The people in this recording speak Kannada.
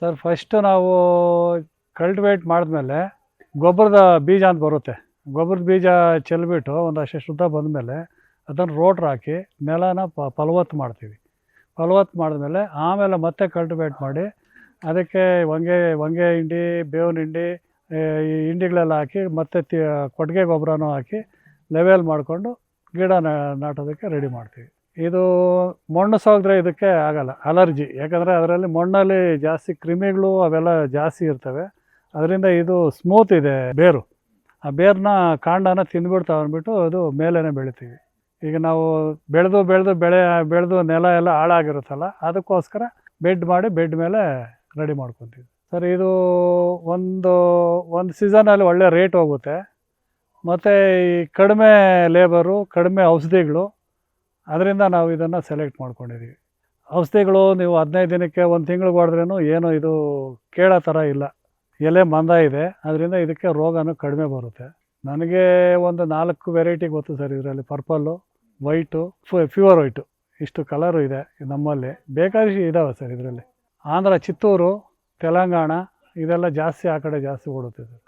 ಸರ್ ಫಸ್ಟು ನಾವು ಕಲ್ಟಿವೇಟ್ ಮಾಡಿದ್ಮೇಲೆ ಗೊಬ್ಬರದ ಬೀಜ ಅಂತ ಬರುತ್ತೆ. ಗೊಬ್ಬರದ ಬೀಜ ಚೆಲ್ಬಿಟ್ಟು ಒಂದಷ್ಟು ಶುದ್ಧ ಬಂದಮೇಲೆ ಅದನ್ನು ರೋಟ್ರ್ ಹಾಕಿ ನೆಲನ ಫಲವತ್ತು ಮಾಡ್ತೀವಿ. ಫಲವತ್ತು ಮಾಡಿದ್ಮೇಲೆ ಆಮೇಲೆ ಮತ್ತೆ ಕಲ್ಟಿವೇಟ್ ಮಾಡಿ ಅದಕ್ಕೆ ಹೊಂಗೆ ಹಿಂಡಿ, ಬೇವಿನ ಹಿಂಡಿ, ಈ ಹಿಂಡಿಗಳೆಲ್ಲ ಹಾಕಿ ಮತ್ತೆ ಕೊಟ್ಟಿಗೆ ಗೊಬ್ಬರನೂ ಹಾಕಿ ಲೆವೆಲ್ ಮಾಡಿಕೊಂಡು ಗಿಡ ನಾಟೋದಕ್ಕೆ ರೆಡಿ ಮಾಡ್ತೀವಿ. ಇದು ಮಣ್ಣು ಸೋಕಿದ್ರೆ ಇದಕ್ಕೆ ಆಗಲ್ಲ, ಅಲರ್ಜಿ. ಯಾಕಂದರೆ ಅದರಲ್ಲಿ ಮಣ್ಣಲ್ಲಿ ಜಾಸ್ತಿ ಕ್ರಿಮಿಗಳು ಅವೆಲ್ಲ ಜಾಸ್ತಿ ಇರ್ತವೆ. ಅದರಿಂದ ಇದು ಸ್ಮೂತ್ ಇದೆ ಬೇರು. ಆ ಬೇರನ್ನ ಕಾಂಡನ ತಿಂದ್ಬಿಡ್ತಾವೆ ಅಂದ್ಬಿಟ್ಟು ಅದು ಮೇಲೇ ಬೆಳಿತೀವಿ. ಈಗ ನಾವು ಬೆಳೆದು ನೆಲ ಎಲ್ಲ ಹಾಳಾಗಿರುತ್ತಲ್ಲ, ಅದಕ್ಕೋಸ್ಕರ ಬೆಡ್ ಮಾಡಿ ಬೆಡ್ ಮೇಲೆ ರೆಡಿ ಮಾಡ್ಕೊತೀವಿ. ಸರ್ ಇದು ಒಂದು ಸೀಸನಲ್ಲಿ ಒಳ್ಳೆ ರೇಟ್ ಹೋಗುತ್ತೆ. ಮತ್ತು ಈ ಕಡಿಮೆ ಲೇಬರು, ಕಡಿಮೆ ಔಷಧಿಗಳು, ಅದರಿಂದ ನಾವು ಇದನ್ನು ಸೆಲೆಕ್ಟ್ ಮಾಡ್ಕೊಂಡಿದ್ದೀವಿ. ಔಷಧಿಗಳು ನೀವು 15 ದಿನಕ್ಕೆ 1 ತಿಂಗ್ಳಿಗೆ ಹೊಡೆದ್ರೂ ಏನು ಇದು ಕೇಳೋ ಥರ ಇಲ್ಲ. ಎಲೆ ಮಂದ ಇದೆ, ಅದರಿಂದ ಇದಕ್ಕೆ ರೋಗನೂ ಕಡಿಮೆ ಬರುತ್ತೆ. ನನಗೆ ಒಂದು 4 ವೆರೈಟಿ ಗೊತ್ತು ಸರ್ ಇದರಲ್ಲಿ. ಪರ್ಪಲ್ಲು, ವೈಟು, ಪ್ಯೂರ್ ವೈಟು, ಇಷ್ಟು ಕಲರು ಇದೆ ನಮ್ಮಲ್ಲಿ. ಬೇಕಾದಷ್ಟು ಇದ್ದಾವೆ ಸರ್ ಇದರಲ್ಲಿ. ಆಂಧ್ರ, ಚಿತ್ತೂರು, ತೆಲಂಗಾಣ ಇದೆಲ್ಲ ಜಾಸ್ತಿ, ಆ ಕಡೆ ಜಾಸ್ತಿ ಓಡುತ್ತೆ ಸರ್.